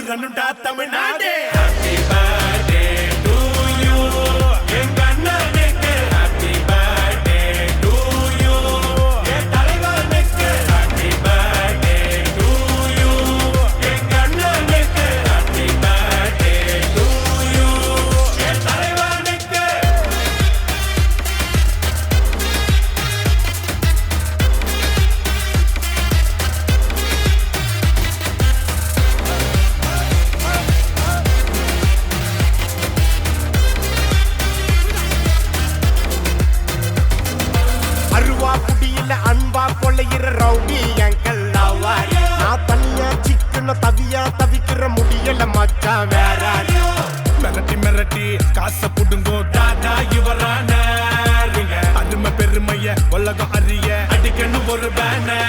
மதுரனுடா Tamil Nadu. Happy birthday to you எங்க அண்ணனுக்கு. Happy birthday to you என் தலைவனுக்கு. Happy birthday to you எங்க அண்ணனுக்கு. Happy birthday to you என் தலைவனுக்கு. அருவா குடியில அன்பா கொள்ளையிற ரவுடி எங்கள் லவ்வாரி. நான் தனியா சிக்கன தவியா தவிக்கிற முடியல மச்சான் வேற. மிரட்டி மிரட்டி காசை புடுங்கோ தாதா இவரான அருமை பெருமைய உலகம் அறிய அடிக்கணும் ஒரு பேனர்ல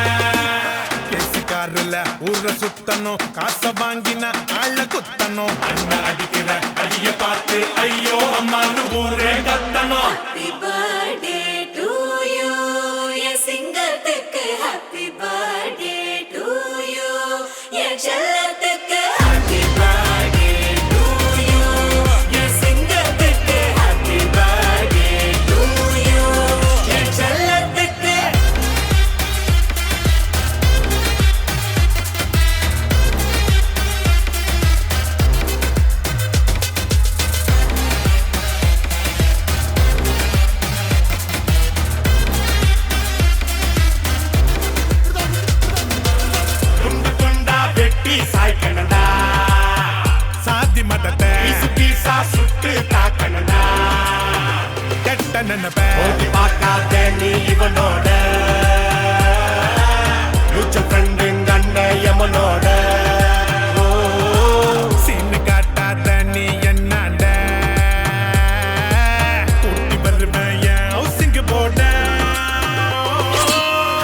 ஊர சுத்தணும். காசை வாங்கின ஆள குத்தணும். அண்ணன் அடிக்கிற அடிய பார்த்து ஐயோ அம்மானு ஊரே கத்தணும். Happy birthday to you என் சிங்கத்துக்கு. Happy birthday to you என் செல்லத்துக்கு. Happy birthday to you என் சிங்கத்துக்கு. Happy birthday to you என் செல்லத்துக்கு. துண்டு துண்டா வெட்டி சாய்க்கணும்டா. சாதி மதத்தை பீசு பீசா சுட்டு தாக்கணும்டா. கெட்ட நினைப்ப ஓடி பார்க்காத நீ இவனோட. மியூச்சுவல் ஃப்ரெண்டுங்க அண்ணன் எமனோட. சீனு காட்டாத நீ என்னாண்ட. கூட்டி வருவேன் என் ஹவுசிங்கு போட.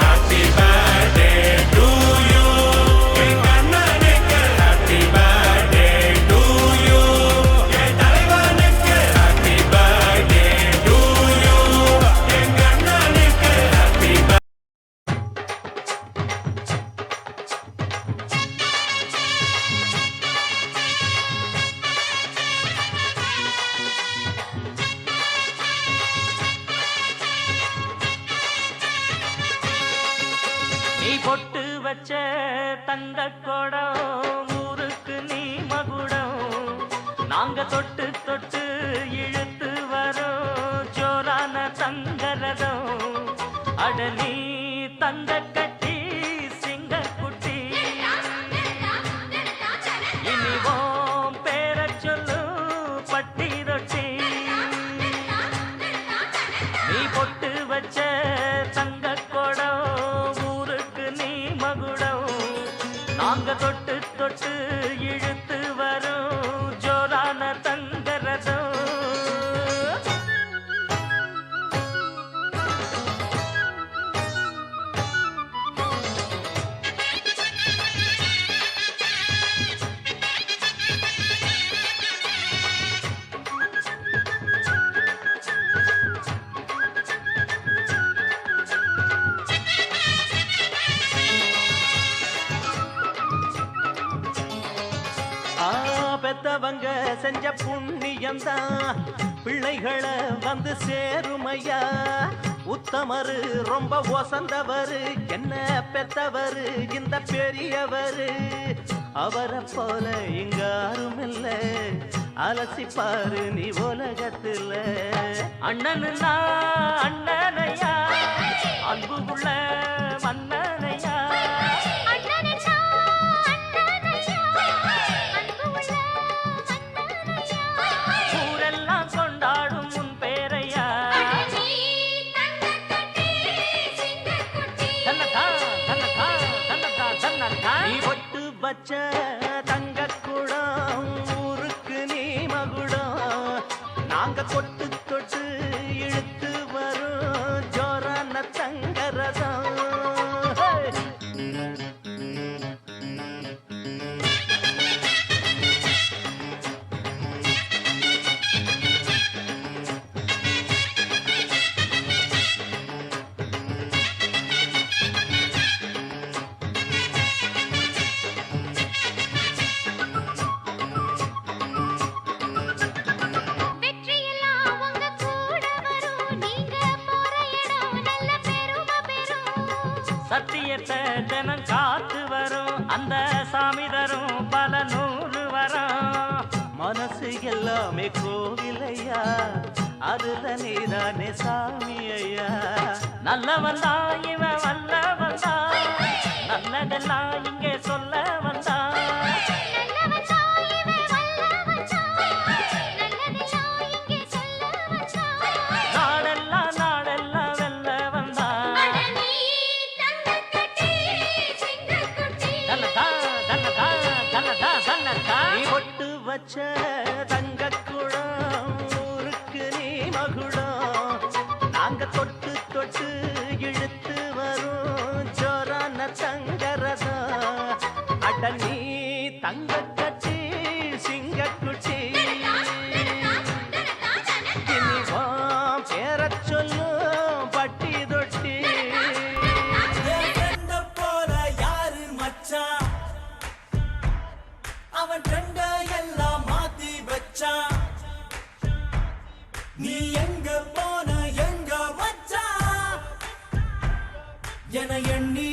Happy birthday to you எங்க அண்ணனுக்கு. Happy birthday to you என் தலைவனுக்கு. Happy birthday to you எங்க அண்ணனுக்கு. Happy birthday. நீ பொட்டு வச்ச தங்க குடம் ஊருக்கு நீ மகுடம். நாங்க தொட்டு தொட்டு இழுத்து வரோம் ஜோரான தங்கரதம். அட நீ தங்க கட்டி சிங்க குட்டி. இனிவோம் பேர சொல்லு பட்டி ரொட்டி. நீ பொட்டு வச்ச தங்க குடம் ஊருக்கு நீ மகுடம். நாங்க தொட்டு தொட்டு இழுத்து வரோம் ஜோரான தங்கரதம். பெத்தவங்க செஞ்ச புண்ணியம்தான் பிள்ளைகளை வந்து சேருமையா. உத்தமரு ரொம்ப ஒசந்தவரு என்ன பெத்தவரு இந்த பெரியவரு. அவரை போல இங்க யாரும் இல்ல. அலசிப்பாரு நீ உலகத்துல. அண்ணனுன்னா அண்ணனையா அன்புக்குள்ள மன்னனையா. ஊரெல்லாம் கொண்டாடும் உன் பேரையா. தன்னதா தன்னதா தன்னதா தன்னதா. நீ ஒட்டு வச்ச தங்க குடம் ஊருக்கு நீ மகுடம். நாங்க கொட்டு தொட்டு இழுத்து வரும் ஜோரான தங்கரதம். சத்தியத்தை தினம் காத்து வரும் அந்த சாமி தரும் பல நூறு வரும் மனசு எல்லாமே கோவிலையா அதுல நீதானே சாமி ஐயா நல்லவன் தான் இவன் வல்லவன் தான் நல்லதெல்லாம் இங்கே சொல்ல வந்தான் வச்ச தங்க குடம் ஊருக்கு நீ மகுடம் நாங்க தொட்டு தொட்டு இழுத்து வரும் ஜோரான தங்கரதம் அட நீ தங்க கட்சி சிங்கக்குச்சி இனிவாம் பேரச் சொல்லும் பட்டி தொட்டி போல யாரு மச்சான் அவன் ட்ரெண்ட எல்லாம் மாத்தி வச்சான் நீ எங்க போன எங்க வச்சா என எண்ணி